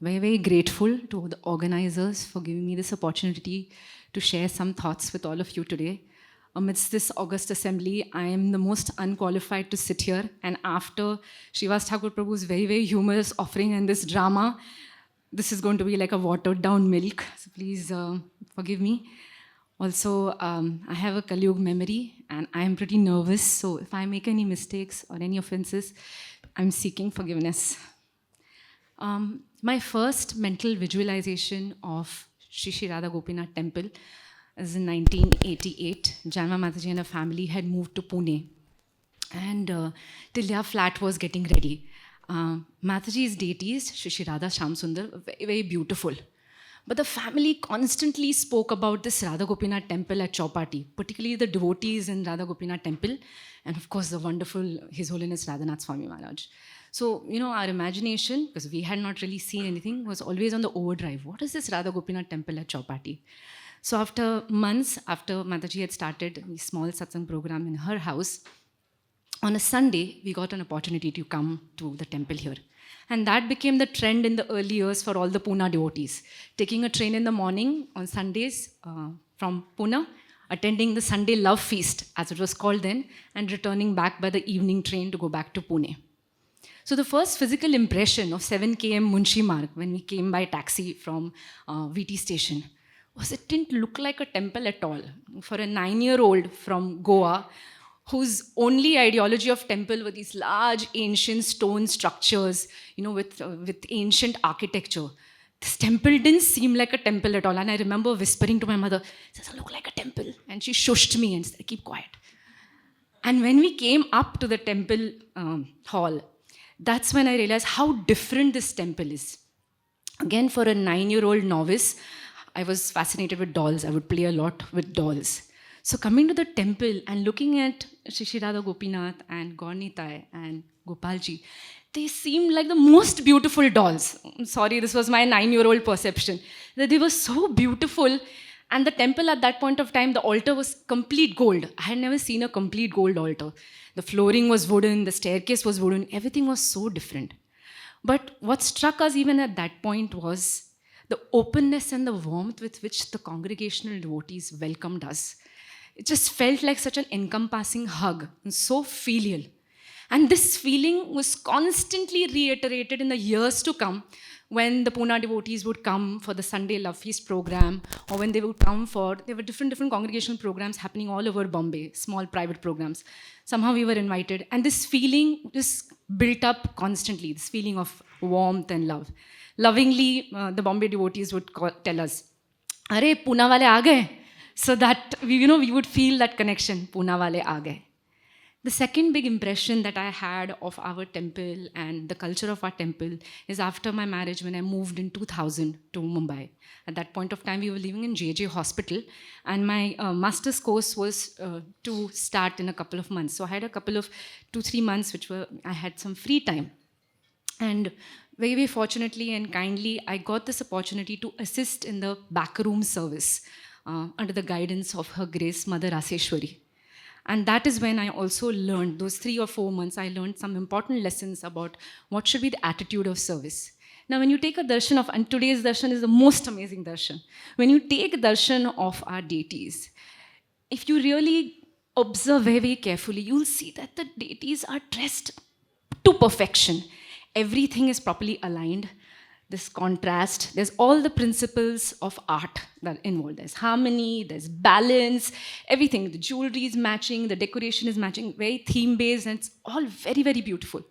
very, very grateful to the organizers for giving me this opportunity to share some thoughts with all of you today. Amidst this august assembly, I am the most unqualified to sit here. And after Srivas Thakur Prabhu's very, very humorous offering and this drama, this is going to be like a watered down milk. So please forgive me. Also, I have a Kali Yuga memory and I am pretty nervous. So if I make any mistakes or any offenses, I'm seeking forgiveness. My first mental visualization of Shri Shri Radha Gopinath temple is in 1988. Janma Mataji and her family had moved to Pune. And Tilya flat was getting ready. Mataji's deities, Shri Shri Radha Shamsundar, were very, very beautiful. But the family constantly spoke about this Radha Gopinath temple at Chowpatty, particularly the devotees in Radha Gopinath temple, and of course the wonderful His Holiness Radhanath Swami Maharaj. So, our imagination, because we had not really seen anything, was always on the overdrive. What is this Radha Gopinath temple at Chowpatty? So after months, after Mataji had started a small satsang program in her house, on a Sunday, we got an opportunity to come to the temple here. And that became the trend in the early years for all the Pune devotees. Taking a train in the morning on Sundays from Pune, attending the Sunday Love Feast, as it was called then, and returning back by the evening train to go back to Pune. So the first physical impression of 7 km Munshi Marg, when we came by taxi from VT station, was it didn't look like a temple at all. For a 9-year-old from Goa, whose only ideology of temple were these large ancient stone structures, with ancient architecture. This temple didn't seem like a temple at all. And I remember whispering to my mother, "It doesn't look like a temple." And she shushed me and said, "Keep quiet." And when we came up to the temple hall, that's when I realized how different this temple is. Again, for a 9-year-old novice, I was fascinated with dolls. I would play a lot with dolls. So coming to the temple and looking at Shri Shri Radha Gopinath and Gaurnitai and Gopalji, they seemed like the most beautiful dolls. I'm sorry, this was my 9-year-old perception. That they were so beautiful. And the temple at that point of time, the altar was complete gold. I had never seen a complete gold altar. The flooring was wooden, the staircase was wooden, everything was so different. But what struck us even at that point was the openness and the warmth with which the congregational devotees welcomed us. It just felt like such an encompassing hug, and so filial. And this feeling was constantly reiterated in the years to come when the Pune devotees would come for the Sunday Love Feast program, or when they would come there were different congregational programs happening all over Bombay, small private programs. Somehow we were invited, and this feeling just built up constantly, this feeling of warmth and love. Lovingly, the Bombay devotees would tell us, "Are, Pune wale aa gaye?" So that we would feel that connection, Pune wale aa gaye. The second big impression that I had of our temple and the culture of our temple is after my marriage, when I moved in 2000 to Mumbai. At that point of time, we were living in JJ Hospital, and my master's course was to start in a couple of months. So I had a couple of 2-3 months, I had some free time. And very, very fortunately and kindly, I got this opportunity to assist in the backroom service under the guidance of Her Grace Mother Raseshwari. And that is when I also learned, those 3 or 4 months, I learned some important lessons about what should be the attitude of service. Now, when you take a darshan and today's darshan is the most amazing darshan. When you take a darshan of our deities, if you really observe very, very carefully, you'll see that the deities are dressed to perfection. Everything is properly aligned. This contrast, there's all the principles of art that are involved. There's harmony, there's balance, everything. The jewelry is matching, the decoration is matching, very theme-based, and it's all very, very beautiful.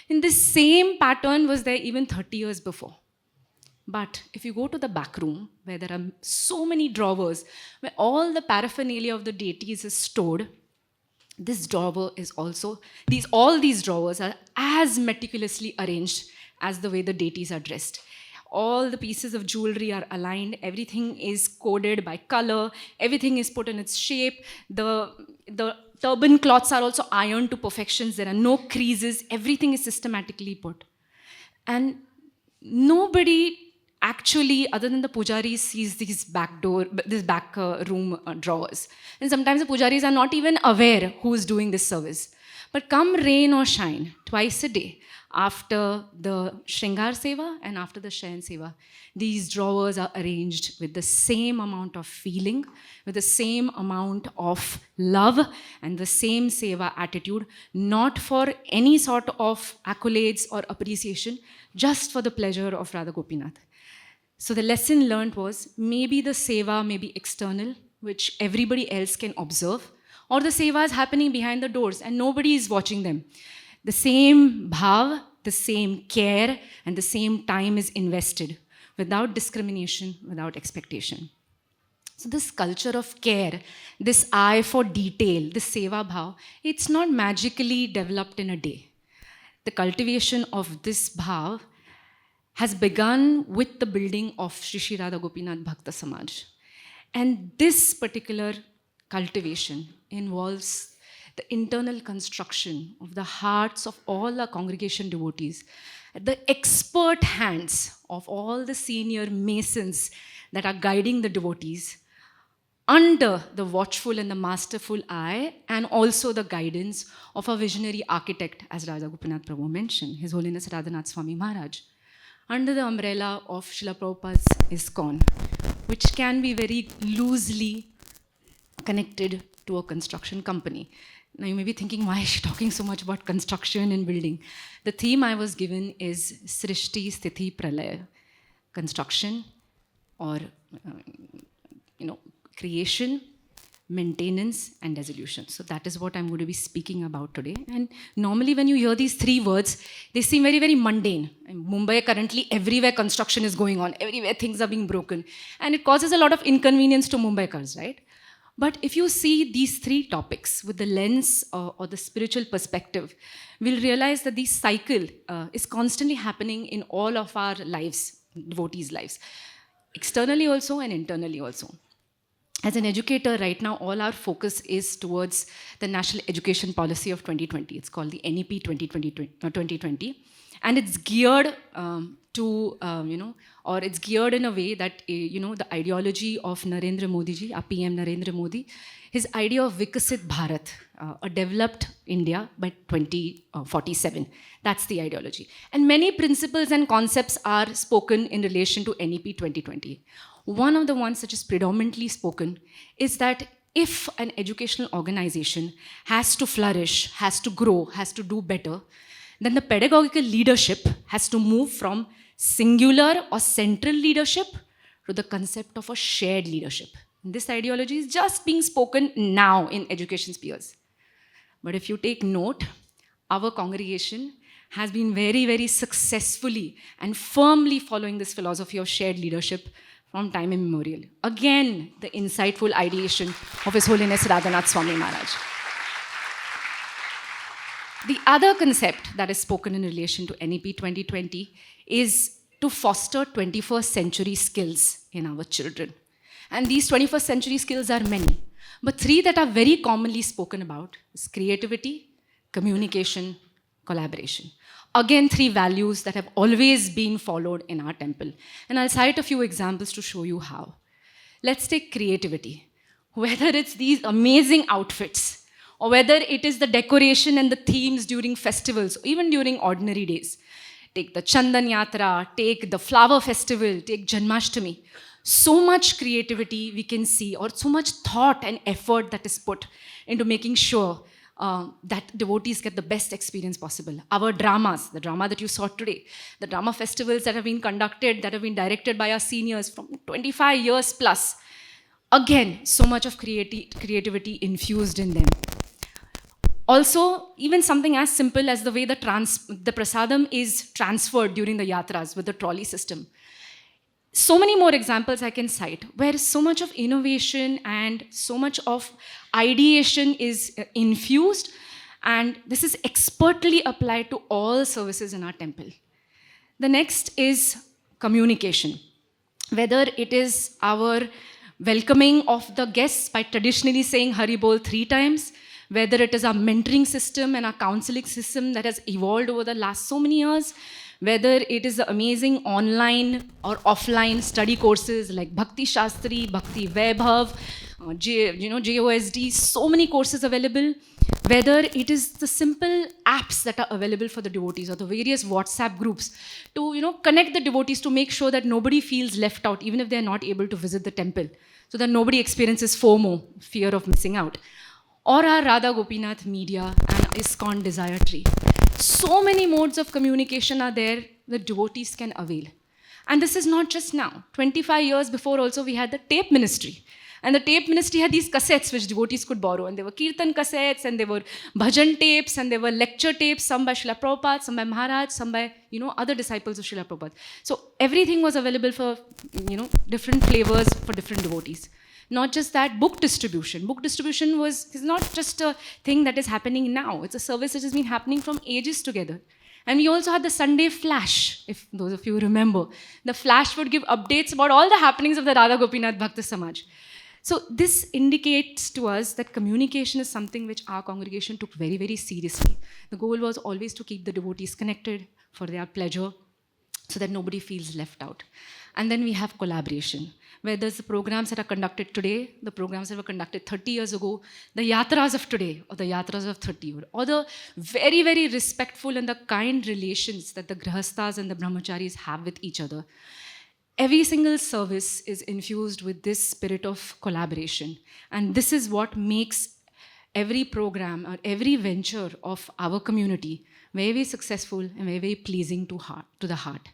And this same pattern was there even 30 years before. But if you go to the back room, where there are so many drawers, where all the paraphernalia of the deities is stored, this drawer is also, all these drawers are as meticulously arranged as the way the deities are dressed. All the pieces of jewelry are aligned, everything is coded by color, everything is put in its shape, the turban cloths are also ironed to perfections, there are no creases, everything is systematically put. And nobody actually, other than the pujaris, sees these back room drawers. And sometimes the pujaris are not even aware who is doing this service. But come rain or shine, twice a day, after the Shringar Seva and after the Shayan Seva, these drawers are arranged with the same amount of feeling, with the same amount of love and the same Seva attitude, not for any sort of accolades or appreciation, just for the pleasure of Radha Gopinath. So the lesson learned was maybe the Seva may be external, which everybody else can observe, or the Seva is happening behind the doors and nobody is watching them. The same bhav, the same care, and the same time is invested without discrimination, without expectation. So this culture of care, this eye for detail, this seva bhav, it's not magically developed in a day. The cultivation of this bhav has begun with the building of Shri Shri Radha Gopinath Bhakta Samaj. And this particular cultivation involves the internal construction of the hearts of all our congregation devotees, the expert hands of all the senior masons that are guiding the devotees, under the watchful and the masterful eye, and also the guidance of a visionary architect, as Raja Gopinath Prabhu mentioned, His Holiness Radhanath Swami Maharaj, under the umbrella of Srila Prabhupada's ISKCON, which can be very loosely connected to a construction company. Now you may be thinking, why is she talking so much about construction and building? The theme I was given is Srishti Sthiti Pralaya, construction or creation, maintenance, and dissolution. So that is what I'm going to be speaking about today. And normally when you hear these three words, they seem very, very mundane. In Mumbai, currently, everywhere construction is going on. Everywhere things are being broken. And it causes a lot of inconvenience to Mumbaikars, right? But if you see these three topics with the lens or the spiritual perspective, we'll realize that this cycle is constantly happening in all of our lives, devotees' lives, externally also and internally also. As an educator right now, all our focus is towards the National Education Policy of 2020. It's called the NEP 2020. And it's geared it's geared in a way that, the ideology of Narendra Modi ji, our PM Narendra Modi, his idea of Vikasit Bharat, a developed India by 2047. That's the ideology. And many principles and concepts are spoken in relation to NEP 2020. One of the ones that is predominantly spoken is that if an educational organization has to flourish, has to grow, has to do better, then the pedagogical leadership has to move from singular or central leadership to the concept of a shared leadership. And this ideology is just being spoken now in education spheres. But if you take note, our congregation has been very, very successfully and firmly following this philosophy of shared leadership from time immemorial. Again, the insightful ideation of His Holiness Radhanath Swami Maharaj. The other concept that is spoken in relation to NEP 2020 is to foster 21st century skills in our children. And these 21st century skills are many, but three that are very commonly spoken about is creativity, communication, collaboration. Again, three values that have always been followed in our temple. And I'll cite a few examples to show you how. Let's take creativity. Whether it's these amazing outfits, or whether it is the decoration and the themes during festivals, even during ordinary days. Take the Chandan Yatra, take the flower festival, take Janmashtami. So much creativity we can see, or so much thought and effort that is put into making sure that devotees get the best experience possible. Our dramas, the drama that you saw today, the drama festivals that have been conducted, that have been directed by our seniors from 25 years plus. Again, so much of creativity infused in them. Also, even something as simple as the way the prasadam is transferred during the yatras with the trolley system. So many more examples I can cite where so much of innovation and so much of ideation is infused, and this is expertly applied to all services in our temple. The next is communication. Whether it is our welcoming of the guests by traditionally saying Hari Bol 3 times, whether it is our mentoring system and our counseling system that has evolved over the last so many years, whether it is the amazing online or offline study courses like Bhakti Shastri, Bhakti Vaibhav, JOSD, so many courses available. Whether it is the simple apps that are available for the devotees or the various WhatsApp groups to connect the devotees to make sure that nobody feels left out, even if they're not able to visit the temple, so that nobody experiences FOMO, fear of missing out. Or our Radha Gopinath media and ISKCON Desire Tree. So many modes of communication are there that devotees can avail. And this is not just now. 25 years before also we had the tape ministry. And the tape ministry had these cassettes which devotees could borrow. And there were kirtan cassettes, and there were bhajan tapes, and there were lecture tapes, some by Srila Prabhupada, some by Maharaj, some by other disciples of Srila Prabhupada. So everything was available for different flavors for different devotees. Not just that, book distribution. Book distribution is not just a thing that is happening now. It's a service that has been happening from ages together. And we also had the Sunday Flash, if those of you remember. The Flash would give updates about all the happenings of the Radha Gopinath Bhakta Samaj. So this indicates to us that communication is something which our congregation took very, very seriously. The goal was always to keep the devotees connected for their pleasure, so that nobody feels left out. And then we have collaboration, where there's the programs that are conducted today, the programs that were conducted 30 years ago, the yatras of today, or the yatras of 30, or the very, very respectful and the kind relations that the grihasthas and the brahmacharis have with each other. Every single service is infused with this spirit of collaboration. And this is what makes every program or every venture of our community very, very successful and very, very pleasing to the heart.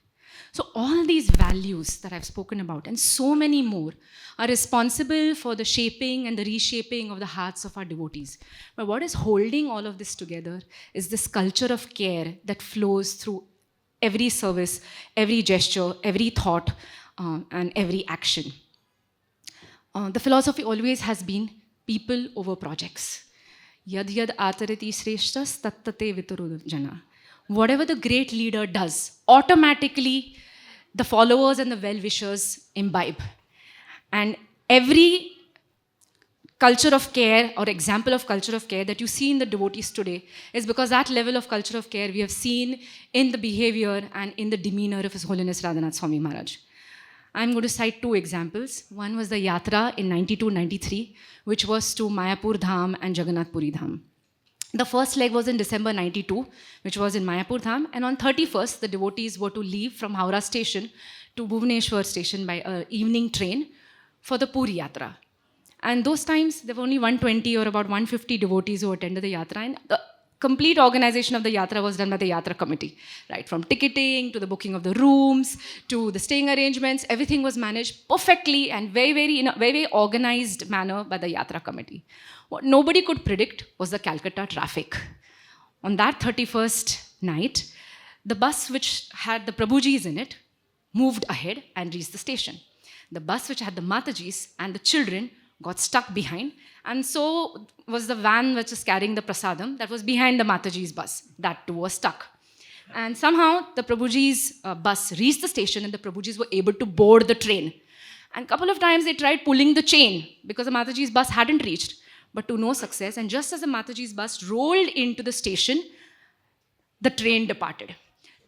So all these values that I've spoken about and so many more are responsible for the shaping and the reshaping of the hearts of our devotees. But what is holding all of this together is this culture of care that flows through every service, every gesture, every thought, and every action. The philosophy always has been people over projects. Yad yad atarati shreshtas tattate vituru jana. Whatever the great leader does, automatically the followers and the well-wishers imbibe. And every culture of care or example of culture of care that you see in the devotees today is because that level of culture of care we have seen in the behavior and in the demeanor of His Holiness Radhanath Swami Maharaj. I'm going to cite two examples. One was the yatra in 92-93, which was to Mayapur Dham and Jagannath Puri Dham. The first leg was in December 92, which was in Mayapur Dham, and on 31st, the devotees were to leave from Howrah station to Bhubaneswar station by an evening train for the Puri Yatra. And those times, there were only 120 or about 150 devotees who attended the Yatra, and the complete organization of the Yatra was done by the Yatra committee, right? From ticketing, to the booking of the rooms, to the staying arrangements, everything was managed perfectly and in a very, very organized manner by the Yatra committee. What nobody could predict was the Calcutta traffic. On that 31st night, the bus which had the Prabhujis in it moved ahead and reached the station. The bus which had the Matajis and the children got stuck behind, and so was the van which was carrying the prasadam that was behind the Mataji's bus. That too was stuck. And somehow the Prabhuji's bus reached the station and the Prabhujis were able to board the train. And a couple of times they tried pulling the chain because the Mataji's bus hadn't reached, but to no success. And just as the Mataji's bus rolled into the station, the train departed.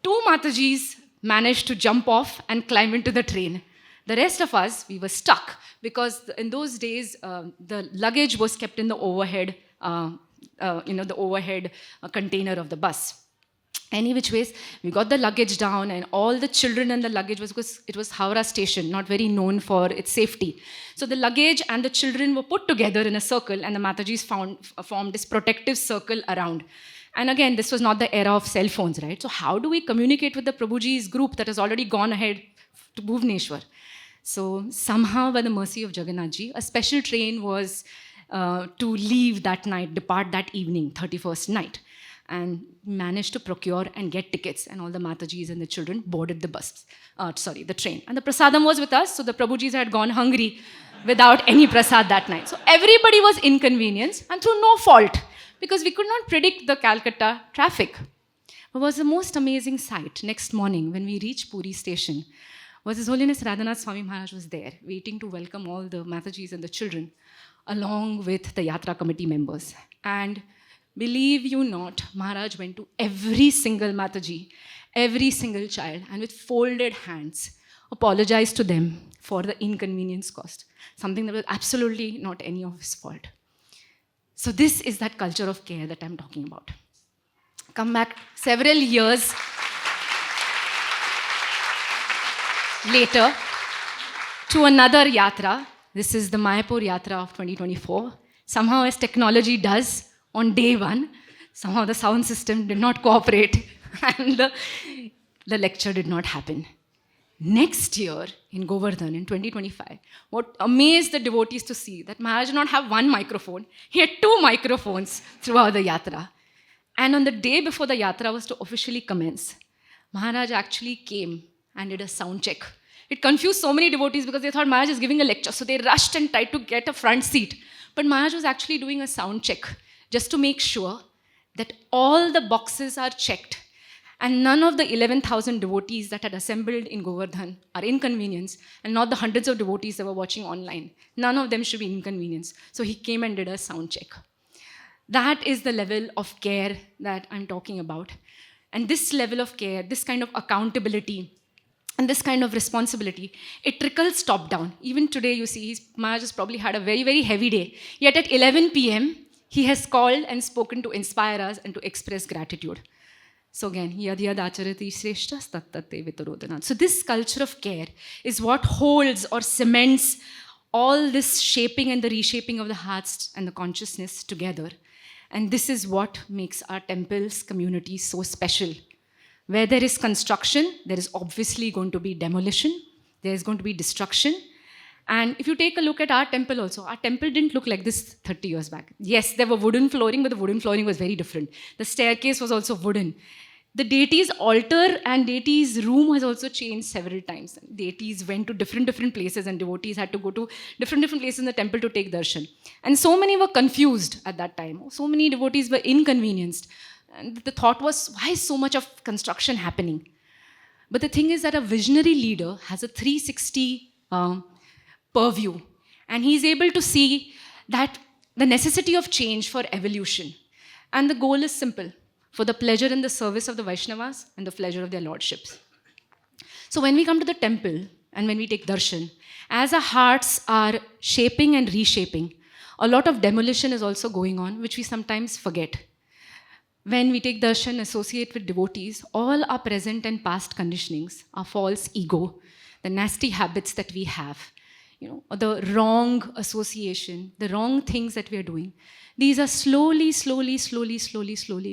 Two Matajis managed to jump off and climb into the train. The rest of us, we were stuck because in those days, the luggage was kept in the overhead, the overhead container of the bus. Any which ways, we got the luggage down and all the children and the luggage was because it was Howrah station, not very known for its safety. So the luggage and the children were put together in a circle and the Matajis formed this protective circle around. And again, this was not the era of cell phones, right? So how do we communicate with the Prabhuji's group that has already gone ahead to Bhubaneswar? So somehow, by the mercy of Jagannathji, a special train was to leave that night, depart that evening, 31st night, and managed to procure and get tickets. And all the Matajis and the children boarded the train. And the prasadam was with us, so the Prabhujis had gone hungry without any prasad that night. So everybody was inconvenienced and through no fault, because we could not predict the Calcutta traffic. It was the most amazing sight. Next morning, when we reached Puri station, was His Holiness Radhanath Swami Maharaj was there, waiting to welcome all the Matajis and the children, along with the Yatra committee members. And believe you not, Maharaj went to every single Mataji, every single child, and with folded hands, apologize to them for the inconvenience caused, something that was absolutely not any of his fault. So this is that culture of care that I'm talking about. Come back several years later to another yatra. This is the Mayapur yatra of 2024. Somehow, as technology does, on day one, somehow the sound system did not cooperate and the lecture did not happen. Next year in Govardhan in 2025, what amazed the devotees to see that Maharaj did not have one microphone, he had 2 microphones throughout the yatra. And on the day before the yatra was to officially commence, Maharaj actually came and did a sound check. It confused so many devotees because they thought Maharaj is giving a lecture, so they rushed and tried to get a front seat. But Maharaj was actually doing a sound check just to make sure that all the boxes are checked and none of the 11,000 devotees that had assembled in Govardhan are inconvenienced, and not the hundreds of devotees that were watching online. None of them should be inconvenienced. So he came and did a sound check. That is the level of care that I'm talking about. And this level of care, this kind of accountability, and this kind of responsibility, it trickles top down. Even today, you see, Maharaj has probably had a very, very heavy day. Yet at 11 p.m., he has called and spoken to inspire us and to express gratitude. So again, yad yad acharati shreshtas tat tat te vitarodhanat. So this culture of care is what holds or cements all this shaping and the reshaping of the hearts and the consciousness together. And this is what makes our temples community so special. Where there is construction, there is obviously going to be demolition, there is going to be destruction. And if you take a look at our temple also, our temple didn't look like this 30 years back. Yes, there were wooden flooring, but the wooden flooring was very different. The staircase was also wooden. The deity's altar and deity's room has also changed several times. Deities went to different places and devotees had to go to different places in the temple to take darshan. And so many were confused at that time. So many devotees were inconvenienced. And the thought was, why is so much of construction happening? But the thing is that a visionary leader has a 360 purview. And he's able to see that the necessity of change for evolution. And the goal is simple, for the pleasure and the service of the Vaishnavas and the pleasure of their lordships. So when we come to the temple and when we take darshan, as our hearts are shaping and reshaping, a lot of demolition is also going on, which we sometimes forget. When we take darshan, associate with devotees, all our present and past conditionings, our false ego, the nasty habits that we have, the wrong association, the wrong things that we are doing, these are slowly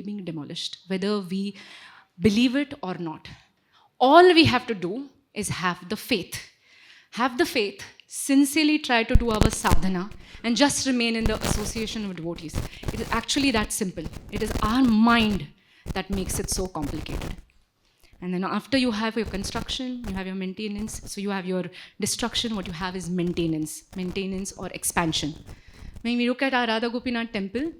being demolished, whether we believe it or not. All we have to do is have the faith. Have the faith, sincerely try to do our sadhana, and just remain in the association of devotees. It is actually that simple. It is our mind that makes it so complicated. And then after you have your construction, you have your maintenance. So you have your destruction, what you have is maintenance or expansion. When we look at our Radha Gopinath temple,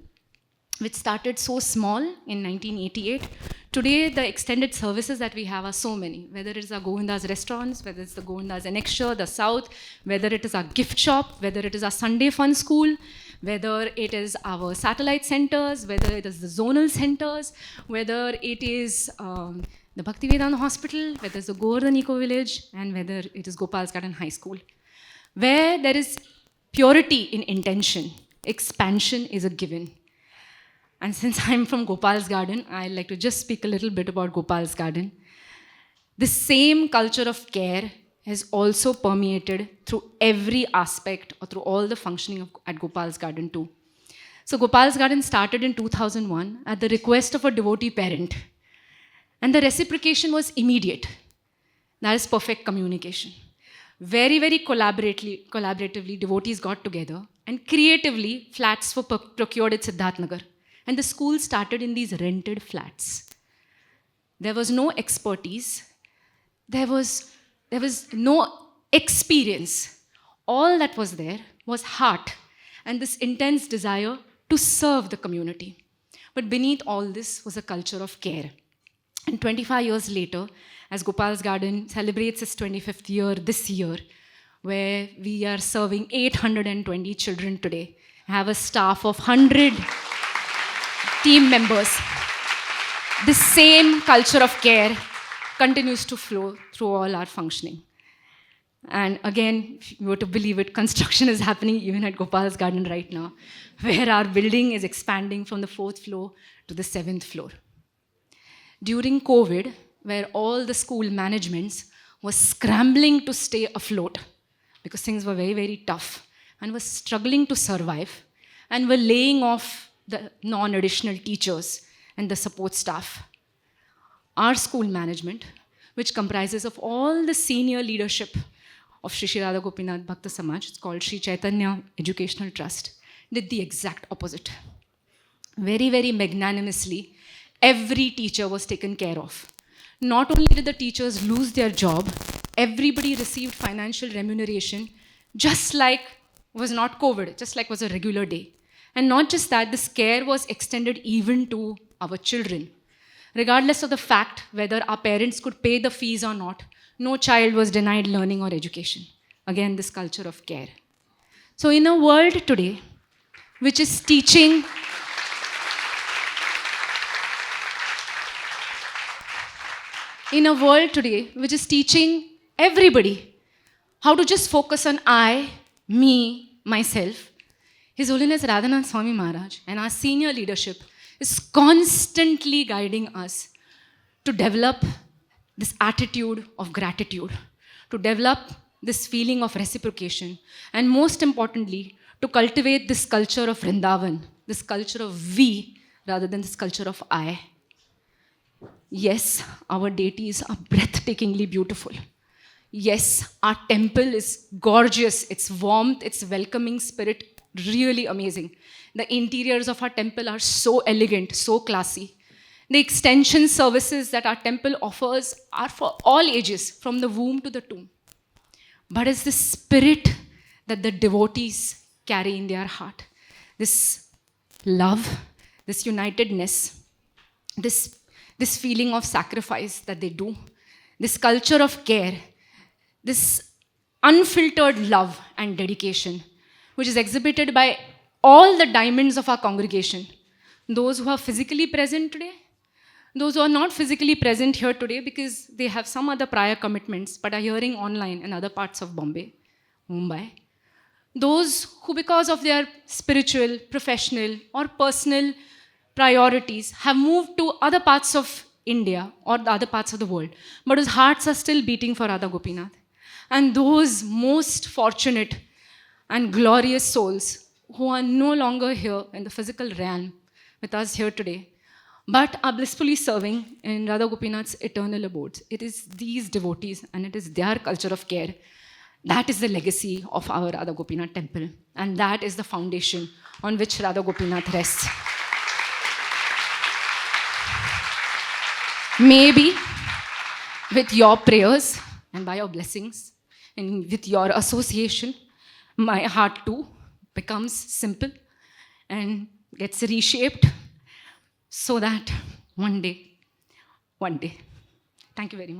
which started so small in 1988, today the extended services that we have are so many. Whether it is our Govinda's restaurants, whether it's the Govinda's Annexure, the South, whether it is our gift shop, whether it is our Sunday fun school, whether it is our satellite centers, whether it is the zonal centers, whether it is the Bhaktivedanta Hospital, whether it's the Govardhan Eco Village, and whether it is Gopal's Garden High School. Where there is purity in intention, expansion is a given. And since I'm from Gopal's Garden, I'd like to just speak a little bit about Gopal's Garden. The same culture of care has also permeated through every aspect or through all the functioning at Gopal's Garden too. So Gopal's Garden started in 2001 at the request of a devotee parent. And the reciprocation was immediate. That is perfect communication. Very, very collaboratively, devotees got together and creatively, flats were procured at Siddharthnagar. And the school started in these rented flats. There was no expertise. There was no experience. All that was there was heart and this intense desire to serve the community. But beneath all this was a culture of care. And 25 years later, as Gopal's Garden celebrates its 25th year this year, where we are serving 820 children today, have a staff of 100 team members. The same culture of care continues to flow through all our functioning. And again, if you were to believe it, construction is happening even at Gopal's garden right now, where our building is expanding from the 4th floor to the 7th floor. During COVID, where all the school managements were scrambling to stay afloat because things were very, very tough and were struggling to survive and were laying off the non-additional teachers and the support staff. Our school management, which comprises of all the senior leadership of Shri Shri Radha Gopinath Bhakta Samaj, it's called Shri Chaitanya Educational Trust, did the exact opposite. Very, very magnanimously, every teacher was taken care of. Not only did the teachers lose their job, everybody received financial remuneration, just like was not COVID, just like was a regular day. And not just that, this care was extended even to our children. Regardless of the fact whether our parents could pay the fees or not, no child was denied learning or education. Again, this culture of care. So in a world today, which is teaching everybody how to just focus on I, me, myself, His Holiness Radhanath Swami Maharaj and our senior leadership is constantly guiding us to develop this attitude of gratitude, to develop this feeling of reciprocation, and most importantly, to cultivate this culture of Vrindavan, this culture of we rather than this culture of I. Yes, our deities are breathtakingly beautiful. Yes, our temple is gorgeous. Its warmth, its welcoming spirit, really amazing. The interiors of our temple are so elegant, so classy. The extension services that our temple offers are for all ages, from the womb to the tomb. But it's the spirit that the devotees carry in their heart. This love, this unitedness, this feeling of sacrifice that they do, this culture of care, this unfiltered love and dedication, which is exhibited by all the diamonds of our congregation. Those who are physically present today, those who are not physically present here today because they have some other prior commitments but are hearing online in other parts of Bombay, Mumbai. Those who, because of their spiritual, professional, or personal priorities, have moved to other parts of India or the other parts of the world, but whose hearts are still beating for Radha Gopinath. And those most fortunate and glorious souls who are no longer here in the physical realm with us here today, but are blissfully serving in Radha Gopinath's eternal abodes. It is these devotees and it is their culture of care. That is the legacy of our Radha Gopinath temple. And that is the foundation on which Radha Gopinath rests. Maybe with your prayers and by your blessings and with your association, my heart too becomes simple and gets reshaped so that one day, thank you very much.